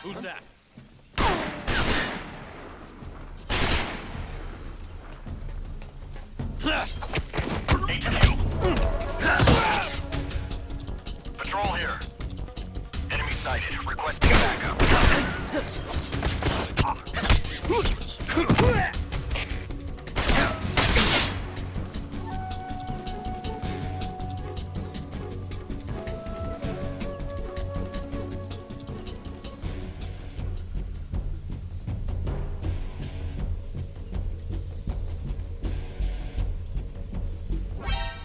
Who's that? HQ. Patrol here. Enemy sighted. Requesting backup.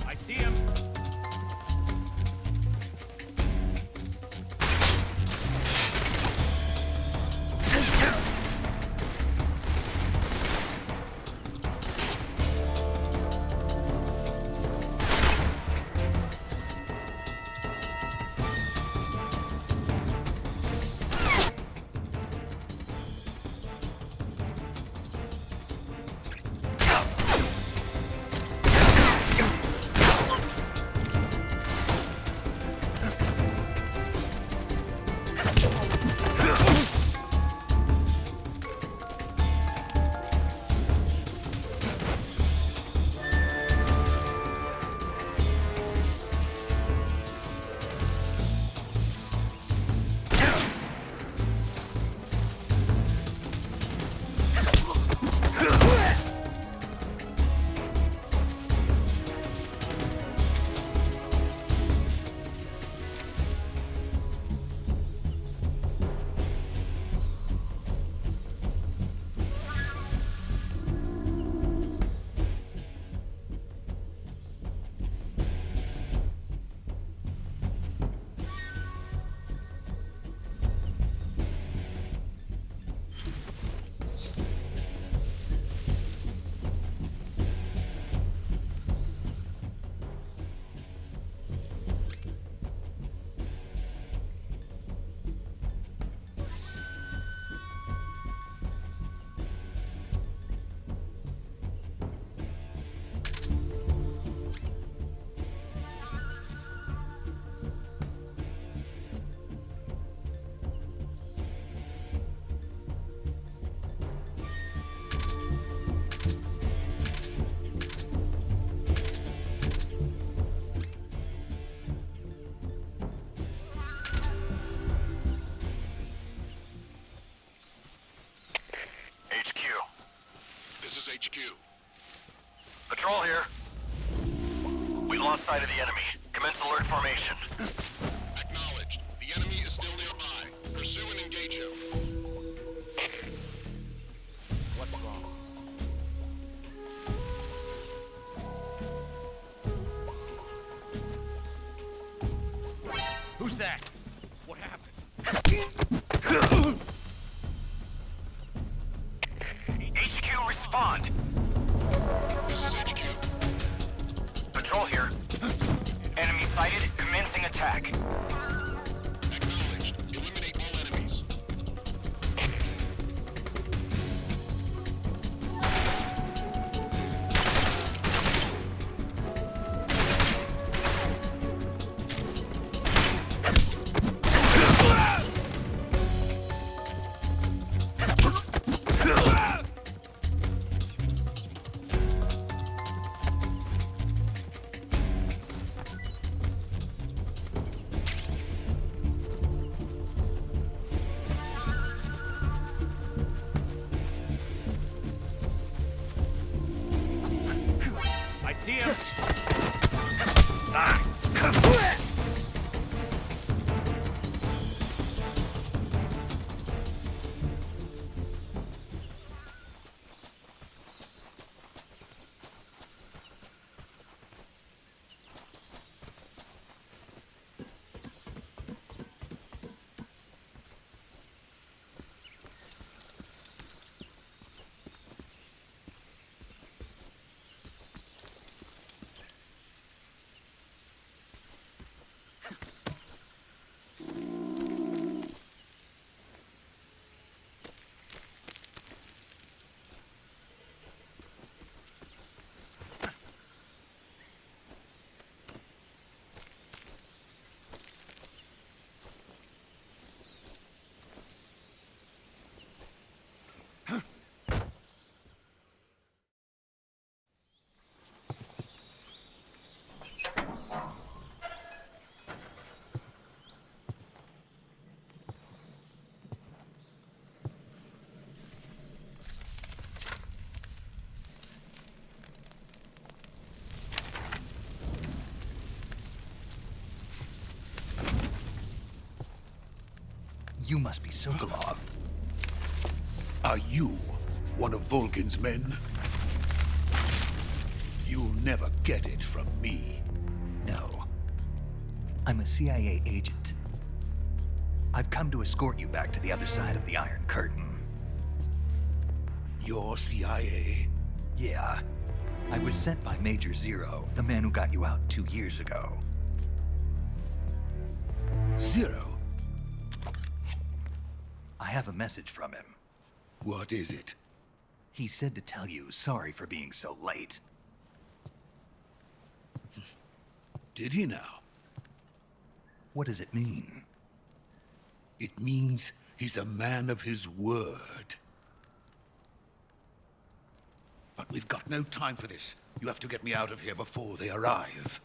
I see him. This is HQ. Patrol here. We lost sight of the enemy. Commence alert formation. Acknowledged. The enemy is still nearby. Pursue and engage him. What's wrong? Who's that? What happened? HQ, respond. This is HQ. Patrol here. Enemy sighted. Commencing attack. Acknowledged. Eliminate all enemies. see him. You must be Sokolov. Are you one of Volgin's men? You'll never get it from me. No. I'm a CIA agent. I've come to escort you back to the other side of the Iron Curtain. You're CIA? Yeah. I was sent by Major Zero, the man who got you out 2 years ago. Zero? I have a message from him. What is it? He said to tell you sorry for being so late. Did he now? What does it mean? It means he's a man of his word. But we've got no time for this. You have to get me out of here before they arrive.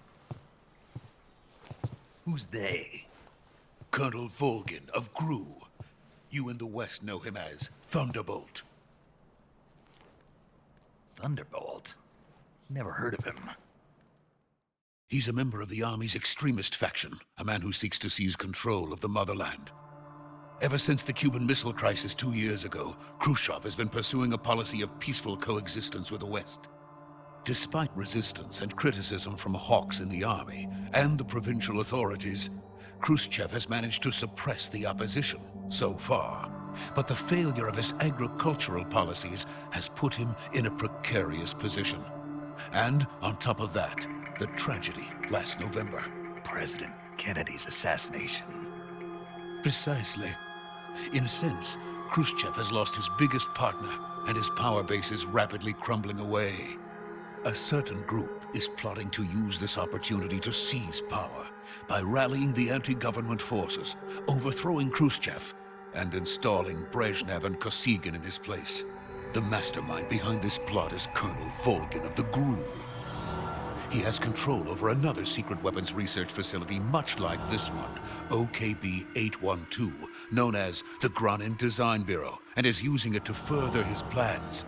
Who's they? Colonel Volgin of GRU. You in the West know him as Thunderbolt. Thunderbolt? Never heard of him. He's a member of the Army's extremist faction, a man who seeks to seize control of the motherland. Ever since the Cuban Missile Crisis 2 years ago, Khrushchev has been pursuing a policy of peaceful coexistence with the West. Despite resistance and criticism from hawks in the Army and the provincial authorities, Khrushchev has managed to suppress the opposition so far. But the failure of his agricultural policies has put him in a precarious position. And on top of that, the tragedy last November. President Kennedy's assassination. Precisely. In a sense, Khrushchev has lost his biggest partner, and his power base is rapidly crumbling away. A certain group is plotting to use this opportunity to seize power by rallying the anti-government forces, overthrowing Khrushchev, and installing Brezhnev and Kosygin in his place. The mastermind behind this plot is Colonel Volgin of the GRU. He has control over another secret weapons research facility much like this one, OKB-812, known as the Granin Design Bureau, and is using it to further his plans.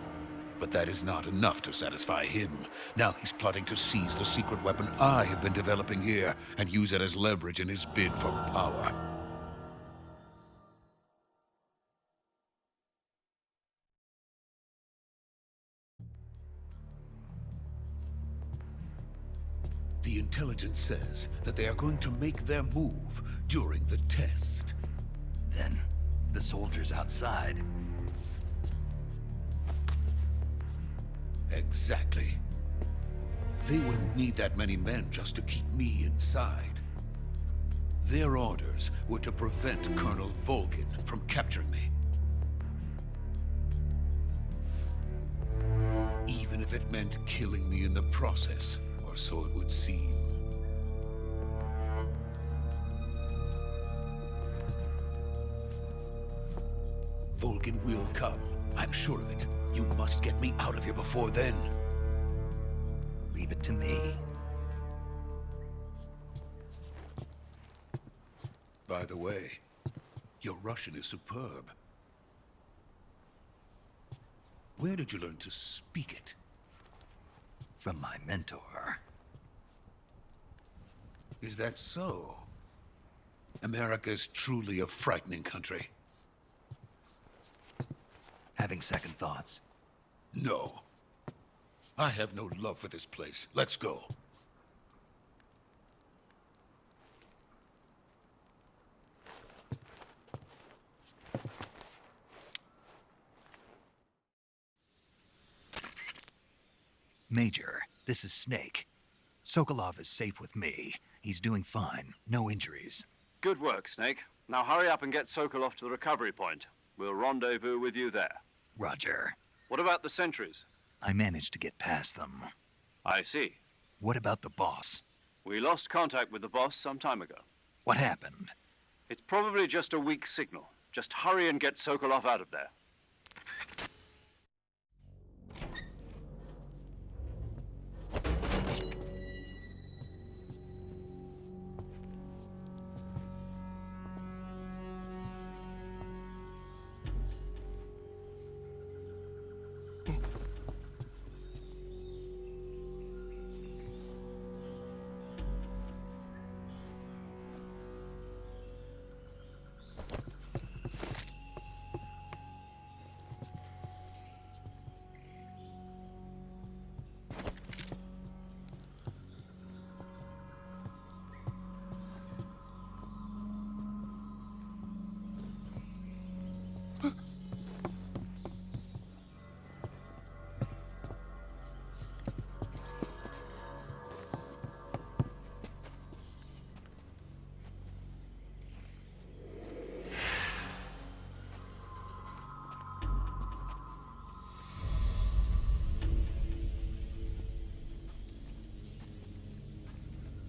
But that is not enough to satisfy him. Now he's plotting to seize the secret weapon I have been developing here and use it as leverage in his bid for power. The intelligence says that they are going to make their move during the test. Then, the soldiers outside. Exactly. They wouldn't need that many men just to keep me inside. Their orders were to prevent Colonel Volgin from capturing me. Even if it meant killing me in the process, or so it would seem. Volgin will come, I'm sure of it. You must get me out of here before then. Leave it to me. By the way, your Russian is superb. Where did you learn to speak it? from my mentor. Is that so? America's truly a frightening country. Having second thoughts? No. I have no love for this place. Let's go. Major, this is Snake. Sokolov is safe with me. He's doing fine. No injuries. Good work, Snake. Now hurry up and get Sokolov to the recovery point. We'll rendezvous with you there. Roger. What about the sentries? I managed to get past them. I see. What about the boss? We lost contact with the boss some time ago. What happened? It's probably just a weak signal. Just hurry and get Sokolov out of there.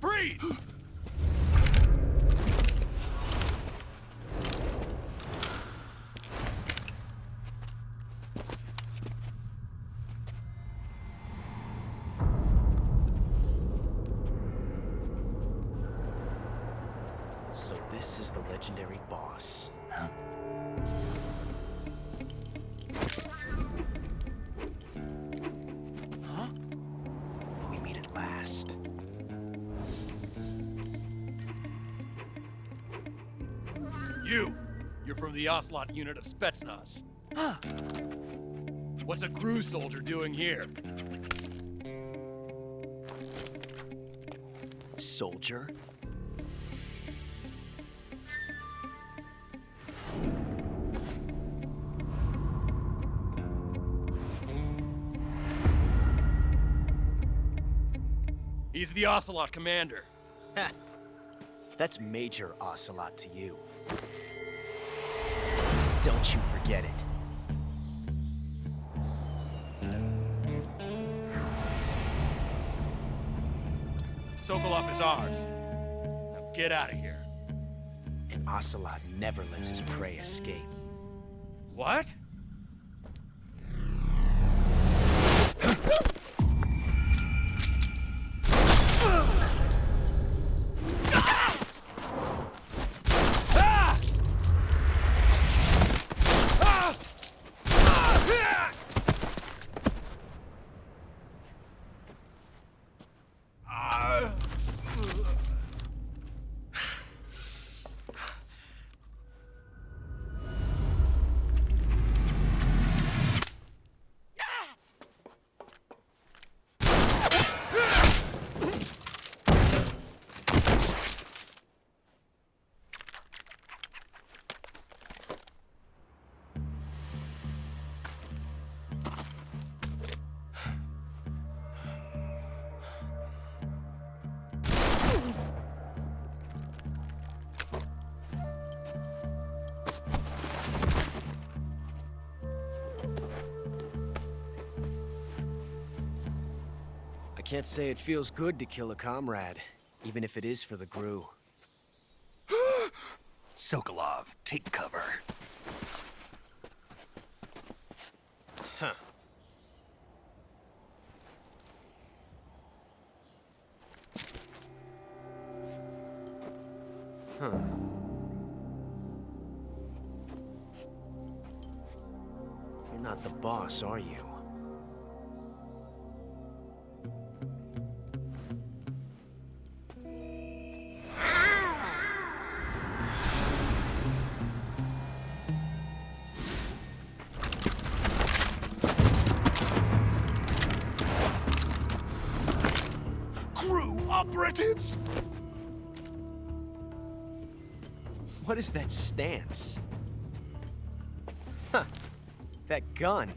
Freeze! So this is the legendary boss. Huh? Huh? We meet at last. You're from the Ocelot unit of Spetsnaz. What's a crew soldier doing here? Soldier? He's the Ocelot commander. Ha! That's Major Ocelot to you. Don't you forget it. Sokolov is ours. Now get out of here. And Ocelot never lets his prey escape. What? I can't say it feels good to kill a comrade, even if it is for the GRU. Sokolov, take cover. Huh. Huh. You're not the boss, are you? operatives! What is that stance? Huh. That gun.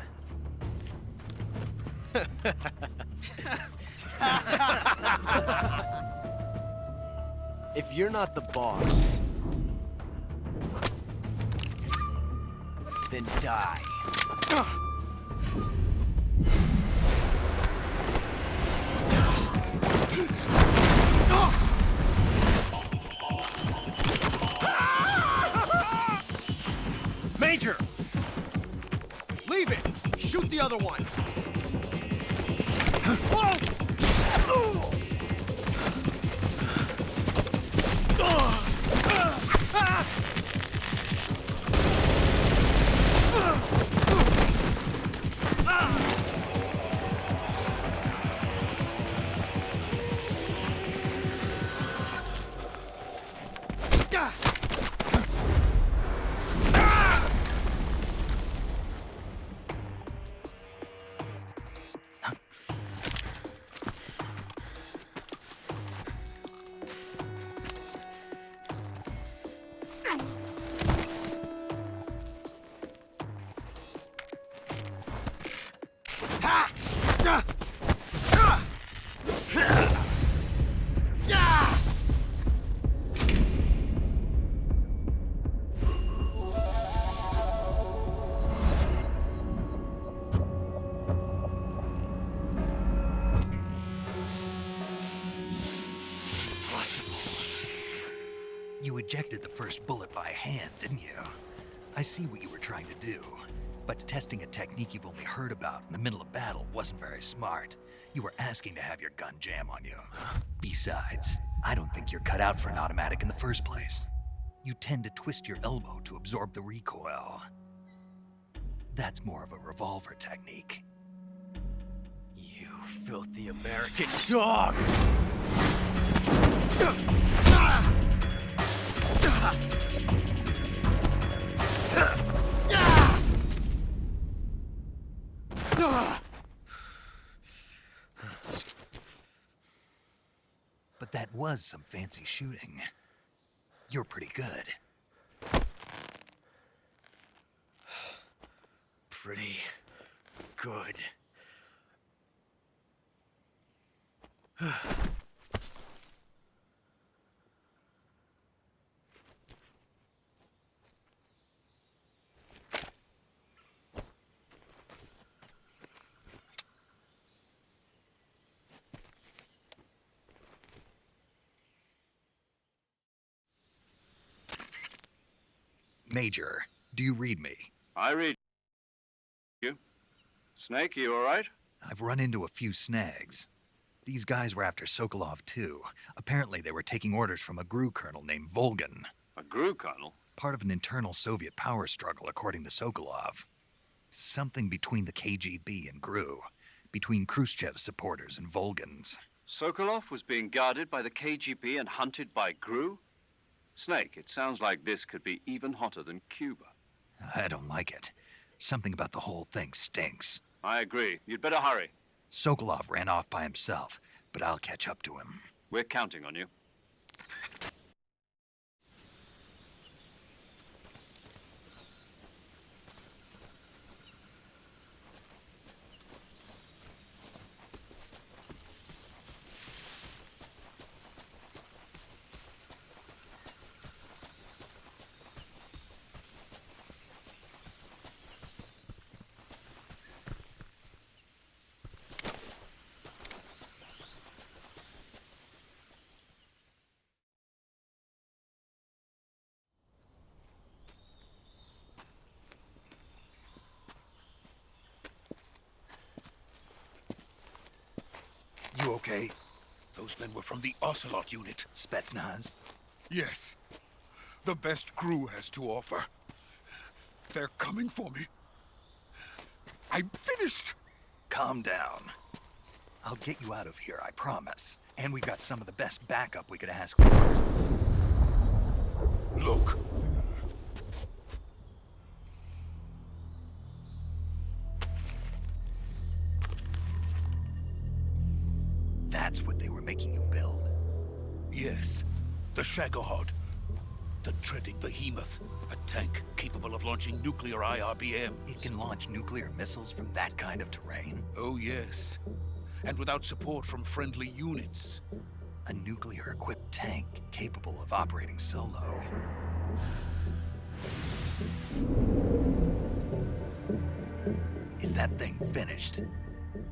If you're not the boss, then die. Major! Leave it! Shoot the other one! You ejected the first bullet by hand, didn't you? I see what you were trying to do. But testing a technique you've only heard about in the middle of battle wasn't very smart. You were asking to have your gun jam on you. Besides, I don't think you're cut out for an automatic in the first place. You tend to twist your elbow to absorb the recoil. That's more of a revolver technique. You filthy American dog! But that was some fancy shooting. You're pretty good. Pretty good. Major, do you read me? I read you. Snake, you all right? I've run into a few snags. These guys were after Sokolov too. Apparently they were taking orders from a GRU colonel named Volgan. A GRU colonel? Part of an internal Soviet power struggle, according to Sokolov. Something between the KGB and GRU. Between Khrushchev's supporters and Volgan's. Sokolov was being guarded by the KGB and hunted by GRU? Snake, it sounds like this could be even hotter than Cuba. I don't like it. Something about the whole thing stinks. I agree. You'd better hurry. Sokolov ran off by himself, but I'll catch up to him. We're counting on you. You okay? Those men were from the Ocelot unit. Spetsnaz? Yes. The best GRU has to offer. They're coming for me. I'm finished. Calm down. I'll get you out of here, I promise. And we've got some of the best backup we could ask for. Look. That's what they were making you build. Yes, the Shagohod. The dreaded behemoth. A tank capable of launching nuclear IRBMs. It can launch nuclear missiles from that kind of terrain? Oh, yes. And without support from friendly units. A nuclear-equipped tank capable of operating solo. Is that thing finished?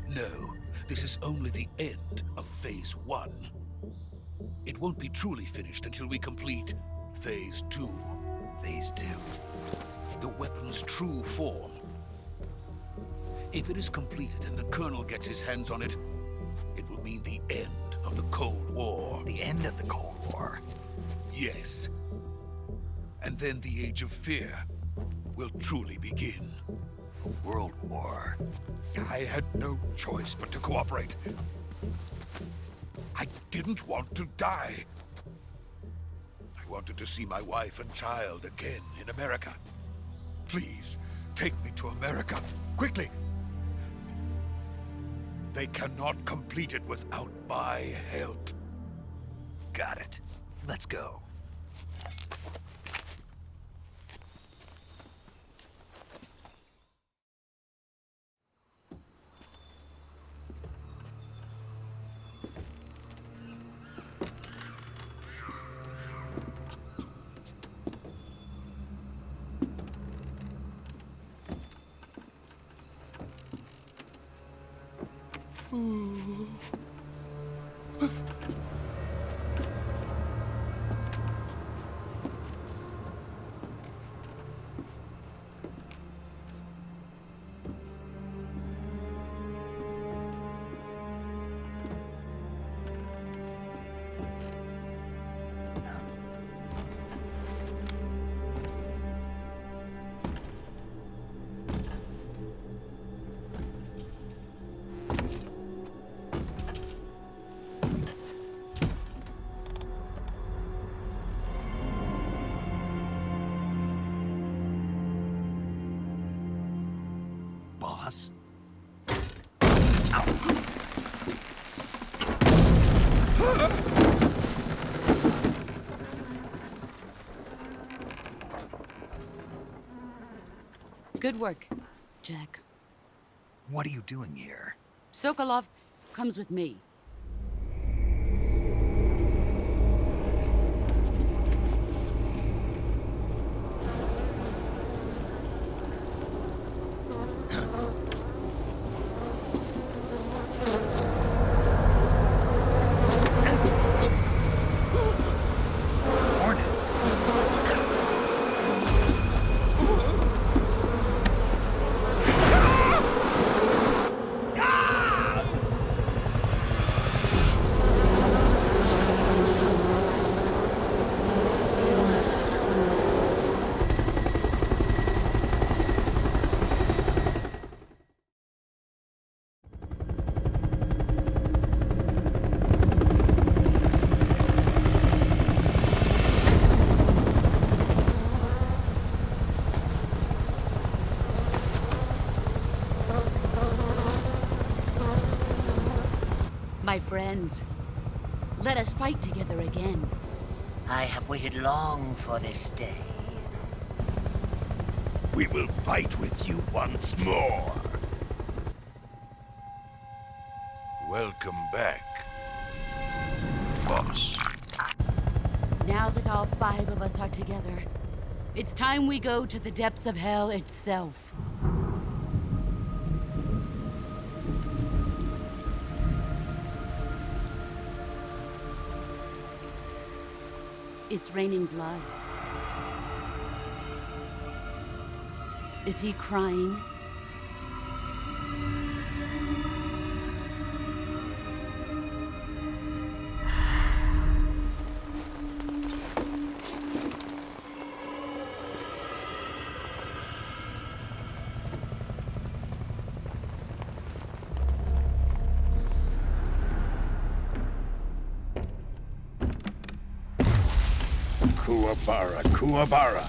No, this is only the end of Phase 1. It won't be truly finished until we complete Phase 2. Phase 2. The weapon's true form. If it is completed and the Colonel gets his hands on it, it will mean the end of the Cold War. The end of the Cold War? Yes. And then the Age of Fear will truly begin. A world war. I had no choice but to cooperate. I didn't want to die. I wanted to see my wife and child again in America. Please, take me to America, quickly. They cannot complete it without my help. Got it. Let's go. Boss? Good work, Jack. What are you doing here? Sokolov comes with me. Hornets. My friends, let us fight together again. I have waited long for this day. We will fight with you once more. Welcome back, boss. Now that all 5 of us are together, it's time we go to the depths of hell itself. It's raining blood. Is he crying? Kuwabara, Kuwabara.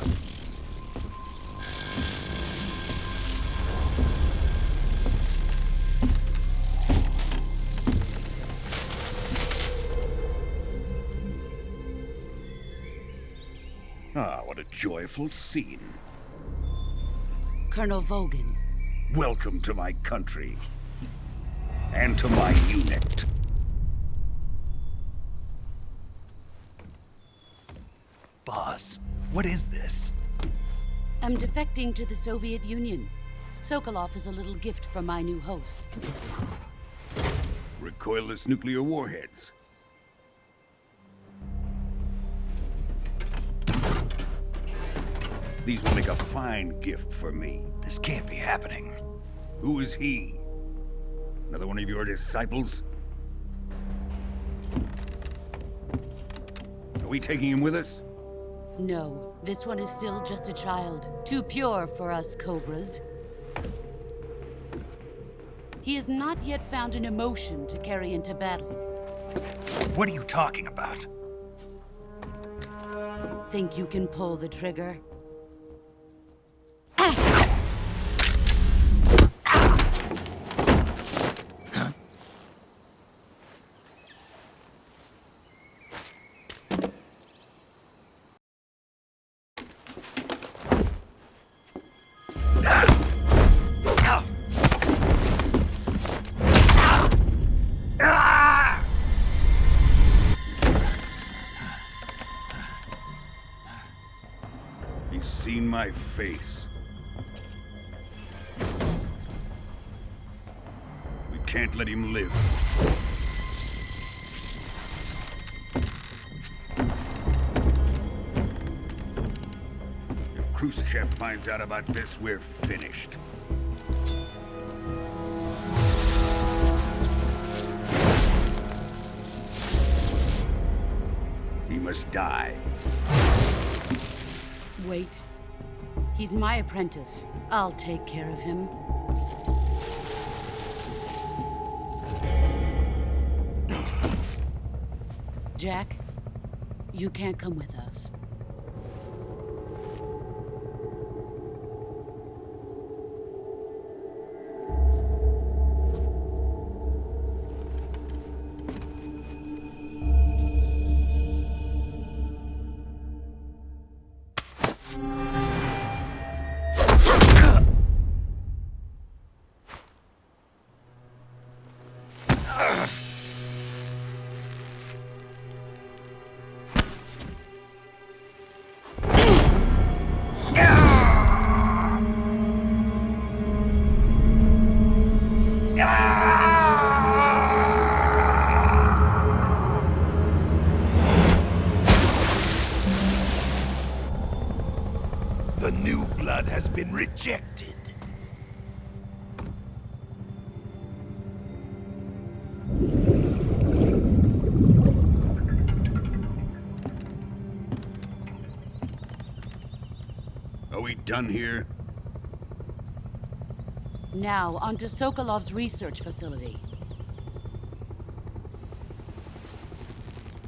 joyful scene. Colonel Vogan. Welcome to my country. And to my unit. Boss, what is this? I'm defecting to the Soviet Union. Sokolov is a little gift from my new hosts. Recoilless nuclear warheads. These will make a fine gift for me. This can't be happening. Who is he? Another one of your disciples? Are we taking him with us? No, this one is still just a child. Too pure for us Cobras. He has not yet found an emotion to carry into battle. What are you talking about? Think you can pull the trigger? He's seen my face. We can't let him live. If Khrushchev finds out about this, we're finished. He must die. Wait. He's my apprentice. I'll take care of him. Jack, you can't come with us. The new blood has been rejected. Are we done here? Now, onto Sokolov's research facility.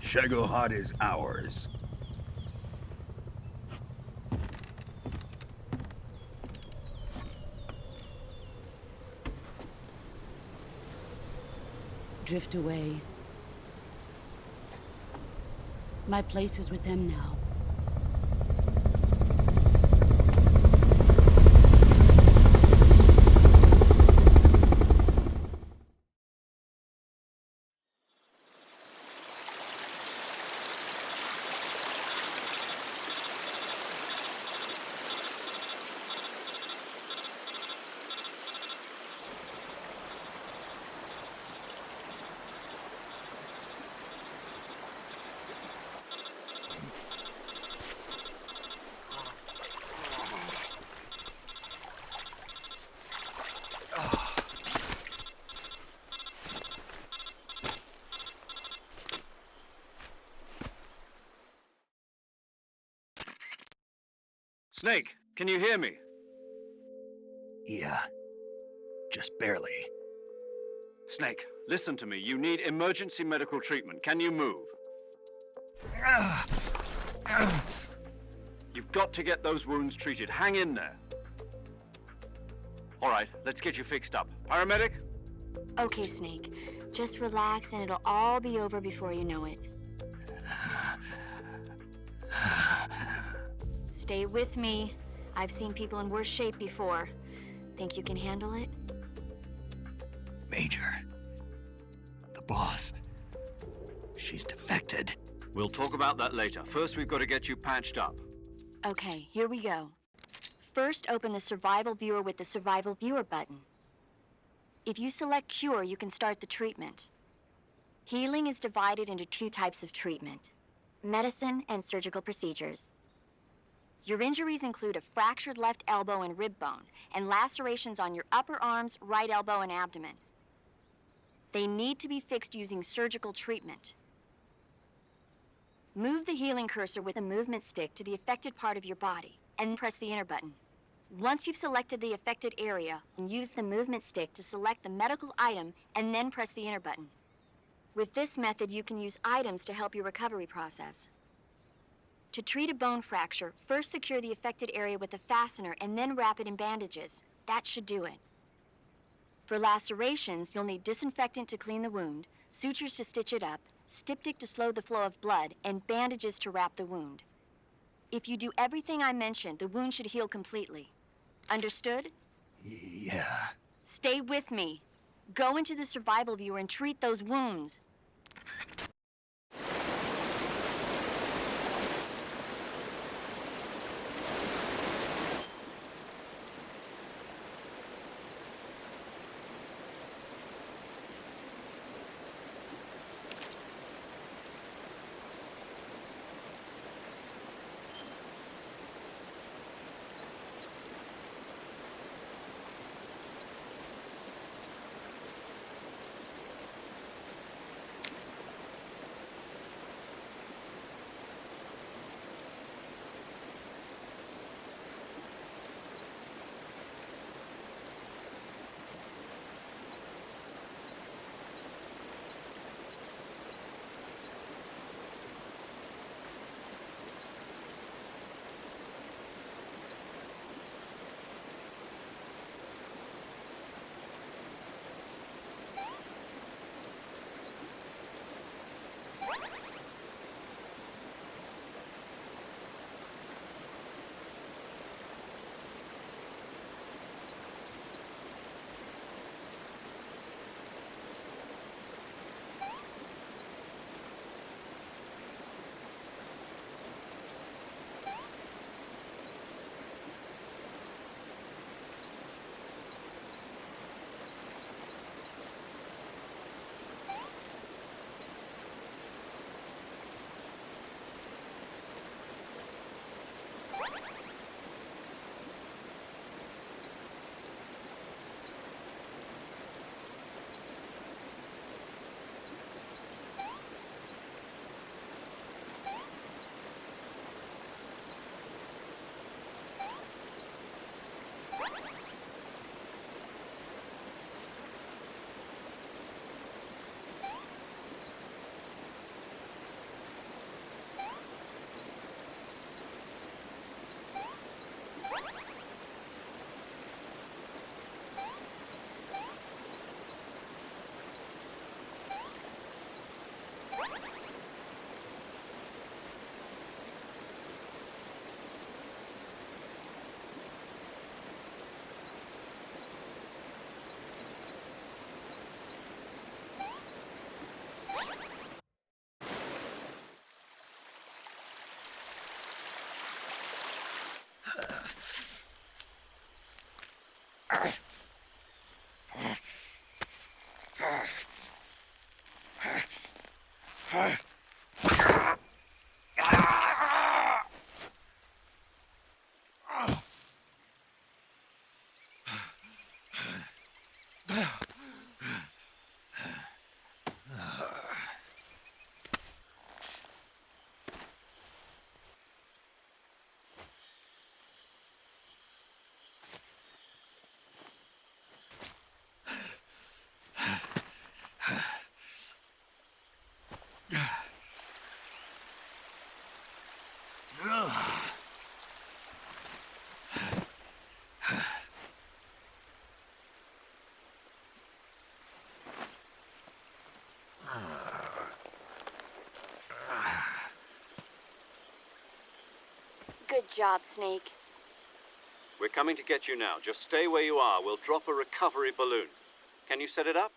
Shagohod is ours. Drift away. My place is with them now. Snake, can you hear me? Yeah, just barely. Snake, listen to me. You need emergency medical treatment. Can you move? You've got to get those wounds treated. Hang in there. All right, let's get you fixed up. Paramedic? Okay, Snake. Just relax and it'll all be over before you know it. Stay with me. I've seen people in worse shape before. Think you can handle it? Major. The boss. She's defected. We'll talk about that later. First, we've got to get you patched up. Okay, here we go. First, open the Survival Viewer with the Survival Viewer button. If you select Cure, you can start the treatment. Healing is divided into two types of treatment: medicine and surgical procedures. Your injuries include a fractured left elbow and rib bone, and lacerations on your upper arms, right elbow, and abdomen. They need to be fixed using surgical treatment. Move the healing cursor with a movement stick to the affected part of your body, and press the enter button. Once you've selected the affected area, use the movement stick to select the medical item, and then press the enter button. With this method, you can use items to help your recovery process. To treat a bone fracture, first secure the affected area with a fastener and then wrap it in bandages. That should do it. For lacerations, you'll need disinfectant to clean the wound, sutures to stitch it up, styptic to slow the flow of blood, and bandages to wrap the wound. If you do everything I mentioned, the wound should heal completely. Understood? Yeah. Stay with me. Go into the Survival Viewer and treat those wounds. Good job, Snake. We're coming to get you now. Just stay where you are. We'll drop a recovery balloon. Can you set it up?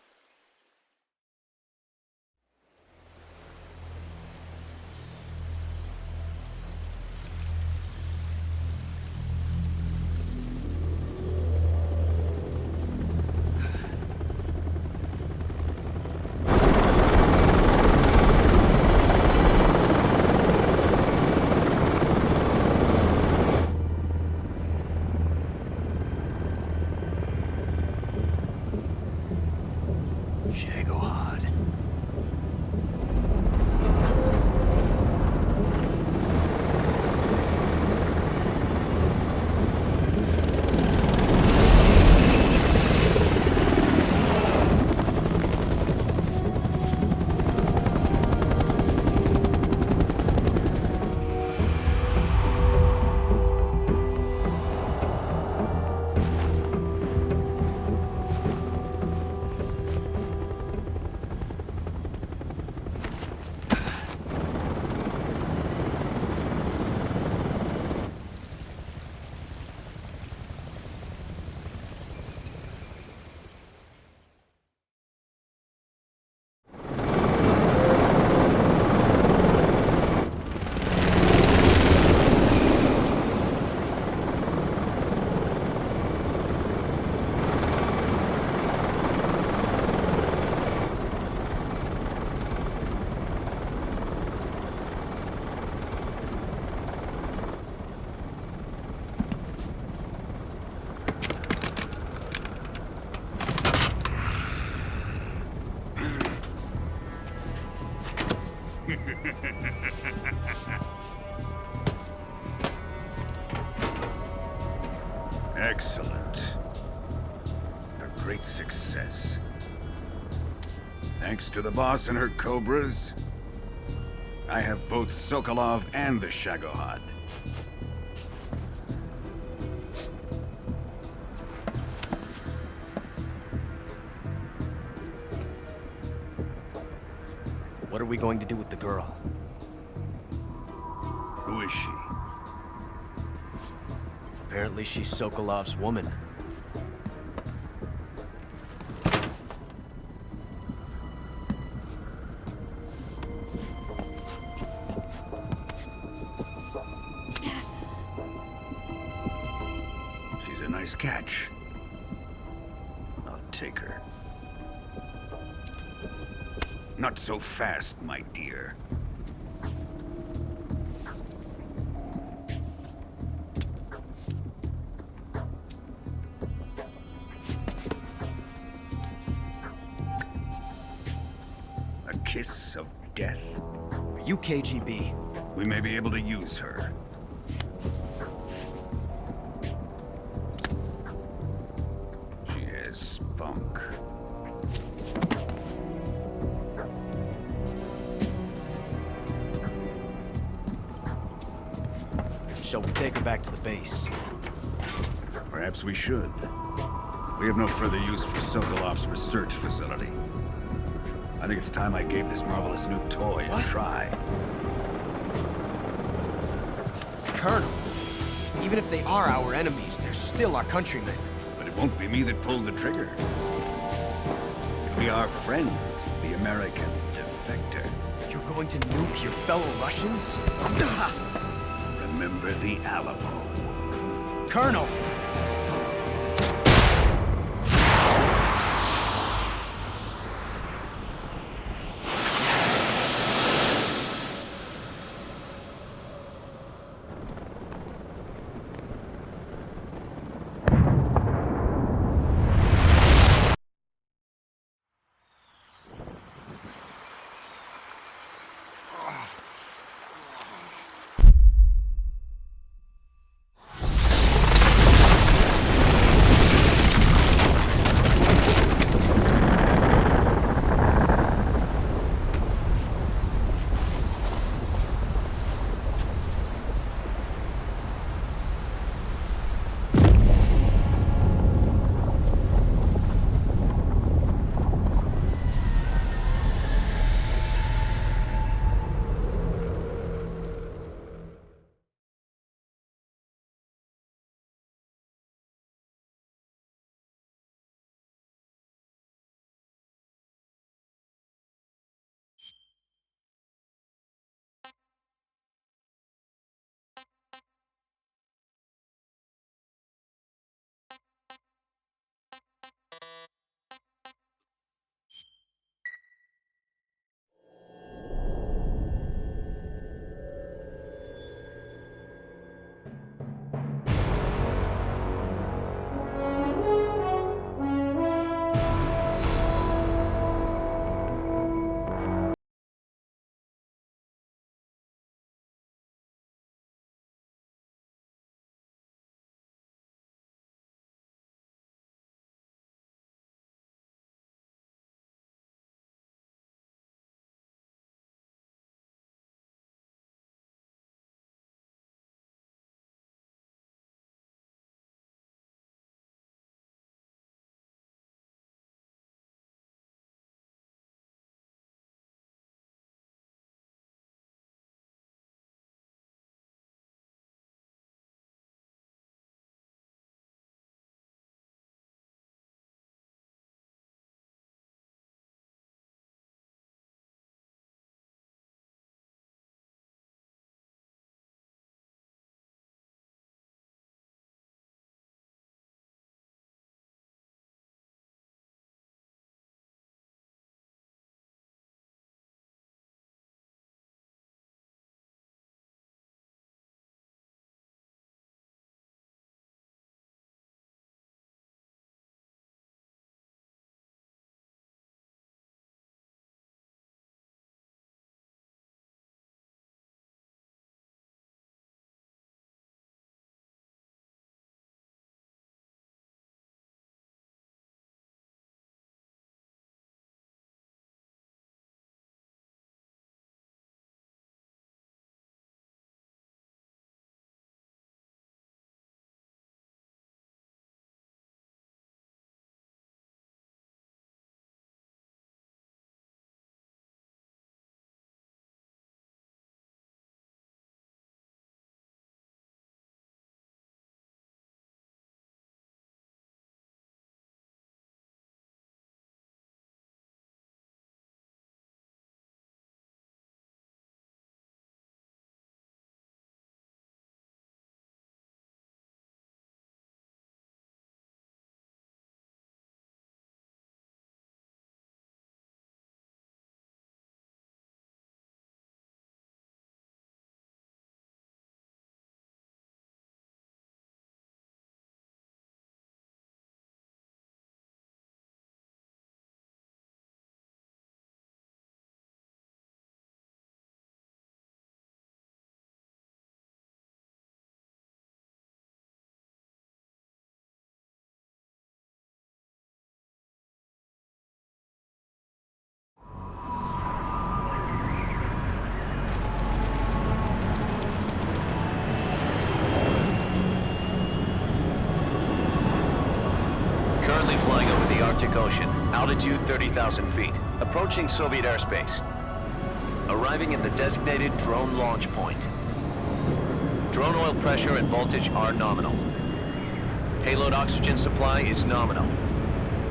Excellent. A great success. Thanks to the boss and her cobras, I have both Sokolov and the Shagohod. What are we going to do with the girl? Who is she? Apparently she's Sokolov's woman. She's a nice catch. I'll take her. Not so fast, my dear. A kiss of death? Are you KGB? We may be able to use her. She has spunk. Shall we take her back to the base? Perhaps we should. We have no further use for Sokolov's research facility. I think it's time I gave this marvelous new toy a try. Colonel, even if they are our enemies, they're still our countrymen. But it won't be me that pulled the trigger. It'll be our friend, the American defector. You're going to nuke your fellow Russians? Remember the Alamo. Colonel! Altitude 30,000 feet. Approaching Soviet airspace. Arriving at the designated drone launch point. Drone oil pressure and voltage are nominal. Payload oxygen supply is nominal.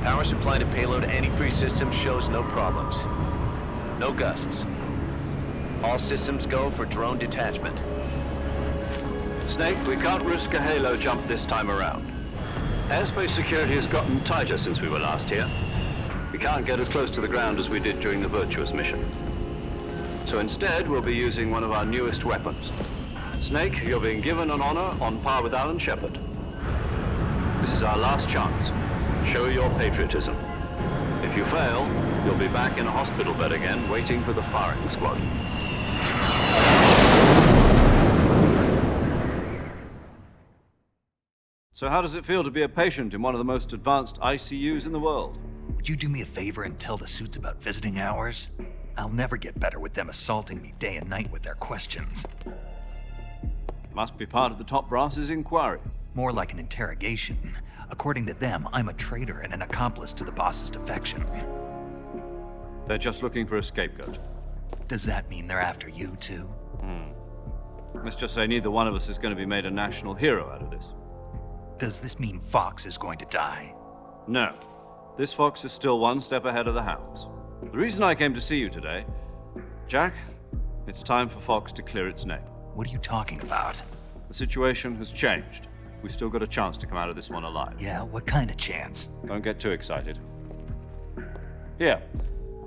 Power supply to payload antifreeze system shows no problems. No gusts. All systems go for drone detachment. Snake, we can't risk a halo jump this time around. Airspace security has gotten tighter since we were last here. We can't get as close to the ground as we did during the Virtuous mission. So instead, we'll be using one of our newest weapons. Snake, you're being given an honor on par with Alan Shepard. This is our last chance. Show your patriotism. If you fail, you'll be back in a hospital bed again, waiting for the firing squad. So how does it feel to be a patient in one of the most advanced ICUs in the world? Would you do me a favor and tell the suits about visiting hours? I'll never get better with them assaulting me day and night with their questions. Must be part of the top brass's inquiry. More like an interrogation. According to them, I'm a traitor and an accomplice to the boss's defection. They're just looking for a scapegoat. Does that mean they're after you, too? Let's just say neither one of us is going to be made a national hero out of this. Does this mean Fox is going to die? No. This Fox is still one step ahead of the Hounds. The reason I came to see you today, Jack, it's time for Fox to clear its name. What are you talking about? The situation has changed. We've still got a chance to come out of this one alive. Yeah, what kind of chance? Don't get too excited. Here,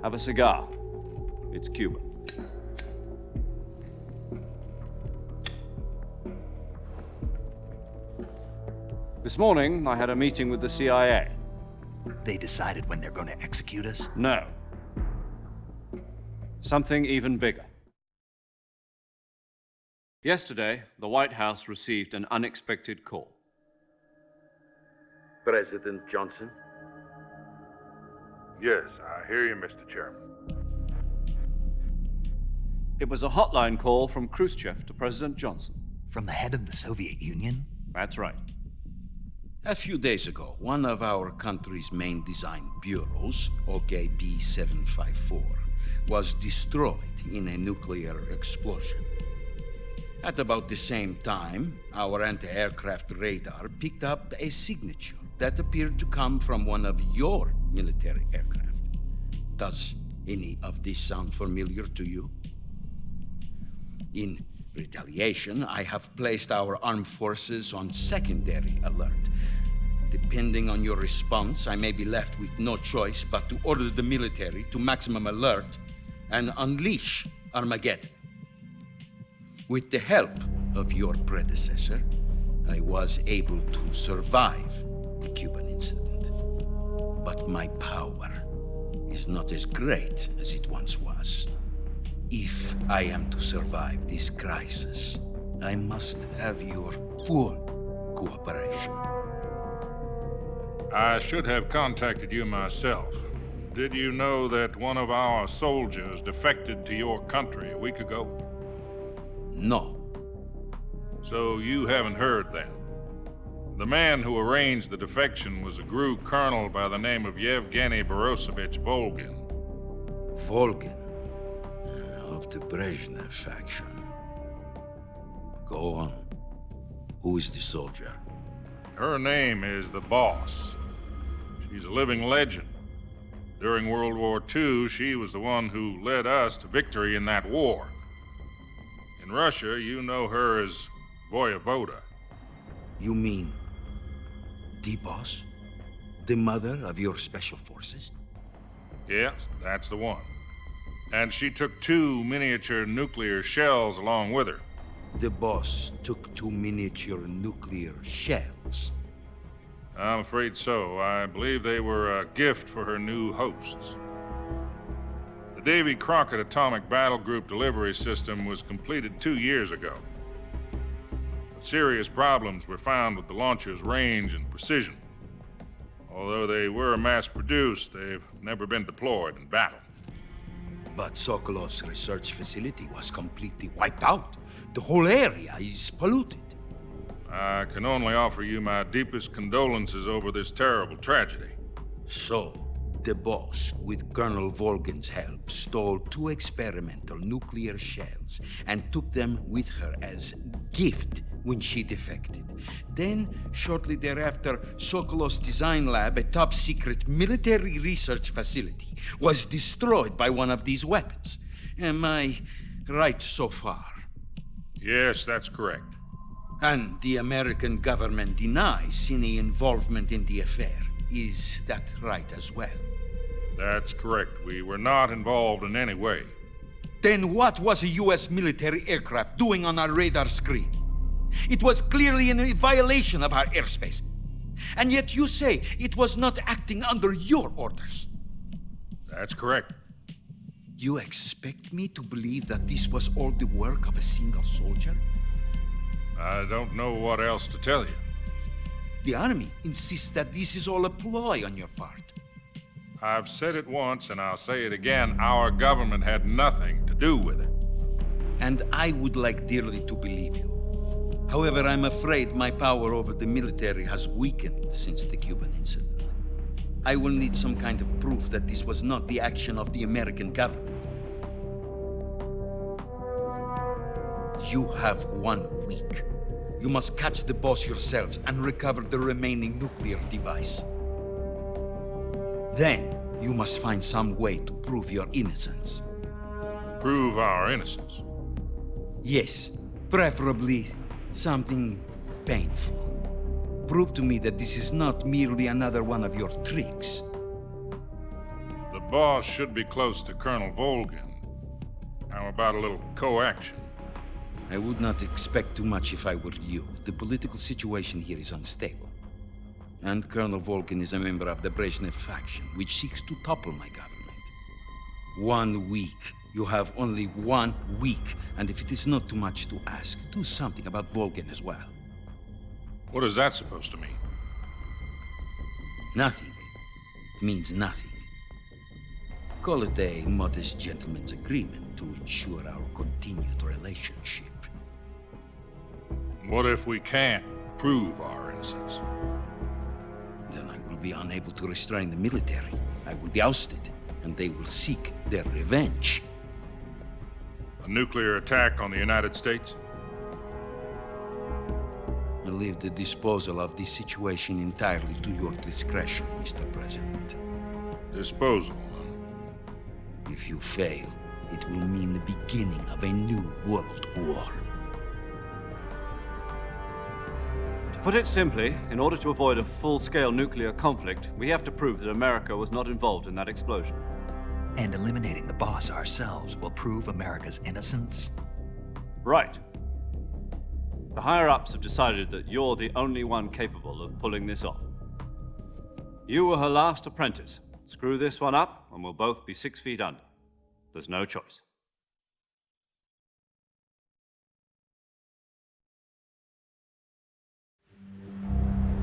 have a cigar. It's Cuban. This morning, I had a meeting with the CIA. They decided when they're going to execute us? No. Something even bigger. Yesterday, the White House received an unexpected call. President Johnson? Yes, I hear you, Mr. Chairman. It was a hotline call from Khrushchev to President Johnson. From the head of the Soviet Union? That's right. A few days ago, one of our country's main design bureaus, OK-B754, was destroyed in a nuclear explosion. At about the same time, our anti-aircraft radar picked up a signature that appeared to come from one of your military aircraft. Does any of this sound familiar to you? In retaliation, I have placed our armed forces on secondary alert. Depending on your response, I may be left with no choice but to order the military to maximum alert and unleash Armageddon. With the help of your predecessor, I was able to survive the Cuban incident. But my power is not as great as it once was. If I am to survive this crisis, I must have your full cooperation. I should have contacted you myself. Did you know that one of our soldiers defected to your country a week ago? No. So you haven't heard then. The man who arranged the defection was a GRU colonel by the name of Yevgeny Borisovich Volgin. Volgin? Of the Brezhnev faction. Go on. Who is the soldier? Her name is the Boss. She's a living legend. During World War II, she was the one who led us to victory in that war. In Russia, you know her as Voyevoda. You mean the Boss? The mother of your special forces? Yes, that's the one. And she took 2 miniature nuclear shells along with her. The Boss took 2 miniature nuclear shells? I'm afraid so. I believe they were a gift for her new hosts. The Davy Crockett Atomic Battle Group delivery system was completed 2 years ago. But serious problems were found with the launcher's range and precision. Although they were mass-produced, they've never been deployed in battle. But Sokolov's research facility was completely wiped out. The whole area is polluted. I can only offer you my deepest condolences over this terrible tragedy. So, The boss, with Colonel Volgin's help, stole 2 experimental nuclear shells and took them with her as gift when she defected. Then, shortly thereafter, Sokolov's design lab, a top-secret military research facility, was destroyed by one of these weapons. Am I right so far? Yes, that's correct. And the American government denies any involvement in the affair. Is that right as well? That's correct. We were not involved in any way. Then what was a U.S. military aircraft doing on our radar screen? It was clearly in violation of our airspace. And yet you say it was not acting under your orders. That's correct. You expect me to believe that this was all the work of a single soldier? I don't know what else to tell you. The Army insists that this is all a ploy on your part. I've said it once, and I'll say it again. Our government had nothing to do with it. And I would like dearly to believe you. However, I'm afraid my power over the military has weakened since the Cuban incident. I will need some kind of proof that this was not the action of the American government. You have 1 week. You must catch the boss yourselves and recover the remaining nuclear device. Then, you must find some way to prove your innocence. Prove our innocence? Yes, preferably something painful. Prove to me that this is not merely another one of your tricks. The boss should be close to Colonel Volgin. How about a little co-action? I would not expect too much if I were you. The political situation here is unstable. And Colonel Volgin is a member of the Brezhnev faction, which seeks to topple my government. 1 week. You have only 1 week. And if it is not too much to ask, do something about Volgin as well. What is that supposed to mean? Nothing. It means nothing. Call it a modest gentleman's agreement to ensure our continued relationship. What if we can't prove our innocence? Then I will be unable to restrain the military. I will be ousted, and they will seek their revenge. A nuclear attack on the United States? I leave the disposal of this situation entirely to your discretion, Mr. President. Disposal, huh? If you fail, it will mean the beginning of a new world war. To put it simply, in order to avoid a full-scale nuclear conflict, we have to prove that America was not involved in that explosion. And eliminating the boss ourselves will prove America's innocence? Right. The higher-ups have decided that you're the only one capable of pulling this off. You were her last apprentice. Screw this one up, and we'll both be 6 feet under. There's no choice.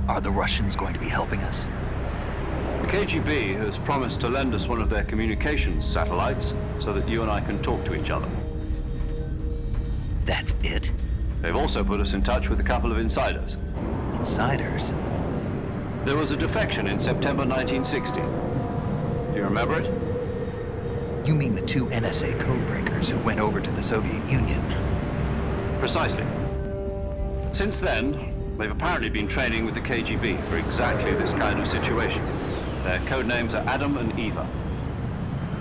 Are the Russians going to be helping us? The KGB has promised to lend us one of their communications satellites so that you and I can talk to each other. That's it? They've also put us in touch with a couple of insiders. Insiders? There was a defection in September 1960. Do you remember it? You mean the 2 NSA codebreakers who went over to the Soviet Union? Precisely. Since then, they've apparently been training with the KGB for exactly this kind of situation. Their code names are Adam and Eva.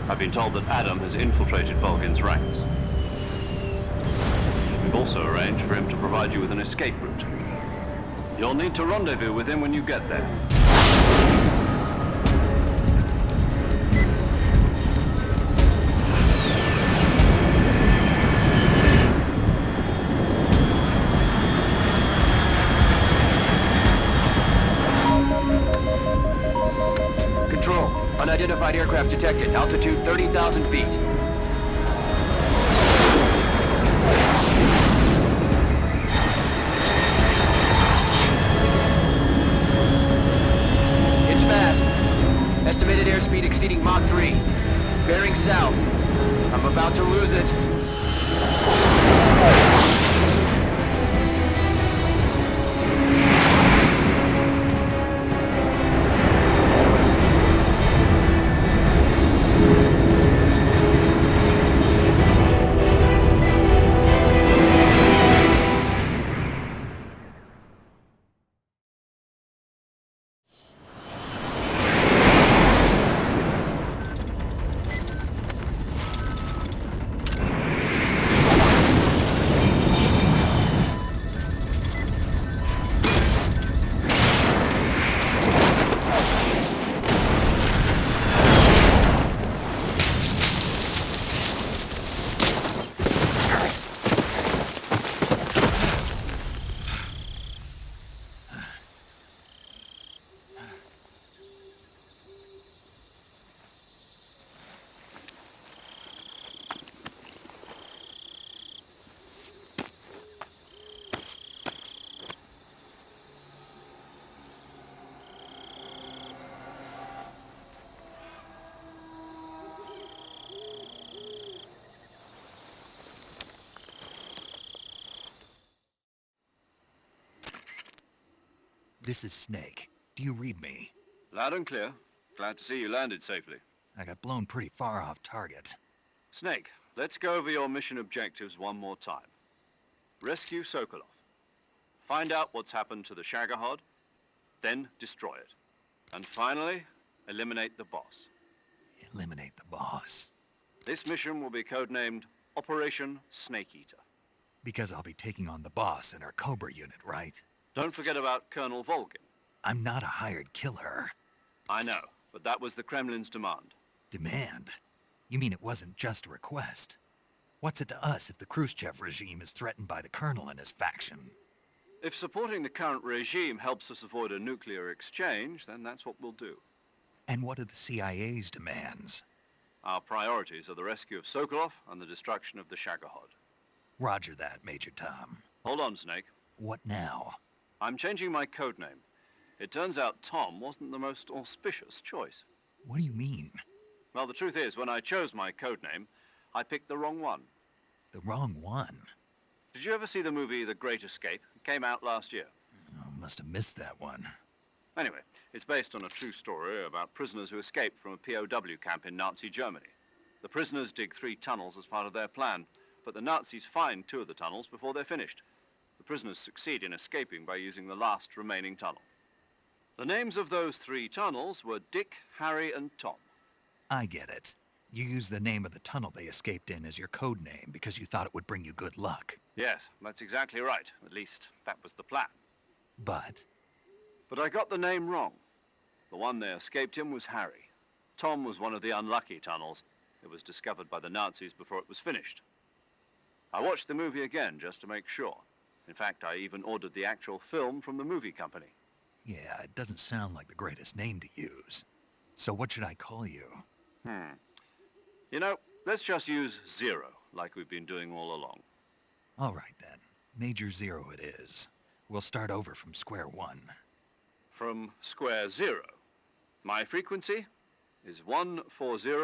I've been told that Adam has infiltrated Volgin's ranks. We've also arranged for him to provide you with an escape route. You'll need to rendezvous with him when you get there. Control, unidentified aircraft detected. Altitude 30,000 feet. It's fast. Estimated airspeed exceeding Mach 3. Bearing south. I'm about to lose it. This is Snake. Do you read me? Loud and clear. Glad to see you landed safely. I got blown pretty far off target. Snake, let's go over your mission objectives one more time. Rescue Sokolov. Find out what's happened to the Shagohod, then destroy it. And finally, eliminate the boss. Eliminate the boss. This mission will be codenamed Operation Snake Eater. Because I'll be taking on the boss in our Cobra unit, right? Don't forget about Colonel Volgin. I'm not a hired killer. I know, but that was the Kremlin's demand. Demand? You mean it wasn't just a request? What's it to us if the Khrushchev regime is threatened by the Colonel and his faction? If supporting the current regime helps us avoid a nuclear exchange, then that's what we'll do. And what are the CIA's demands? Our priorities are the rescue of Sokolov and the destruction of the Shagohod. Roger that, Major Tom. Hold on, Snake. What now? I'm changing my codename. It turns out Tom wasn't the most auspicious choice. What do you mean? Well, the truth is, when I chose my codename, I picked the wrong one. The wrong one? Did you ever see the movie The Great Escape? It came out last year. Oh, must have missed that one. Anyway, it's based on a true story about prisoners who escaped from a POW camp in Nazi Germany. The prisoners dig 3 tunnels as part of their plan, but the Nazis find 2 of the tunnels before they're finished. The prisoners succeed in escaping by using the last remaining tunnel. The names of those 3 tunnels were Dick, Harry, and Tom. I get it. You used the name of the tunnel they escaped in as your code name because you thought it would bring you good luck. Yes, that's exactly right. At least, that was the plan. But I got the name wrong. The one they escaped in was Harry. Tom was one of the unlucky tunnels. It was discovered by the Nazis before it was finished. I watched the movie again just to make sure. In fact, I even ordered the actual film from the movie company. yeah, it doesn't sound like the greatest name to use. So what should I call you? You know, let's just use Zero, like we've been doing all along. All right then. Major Zero it is. We'll start over from square one. From square 0. My frequency is 140.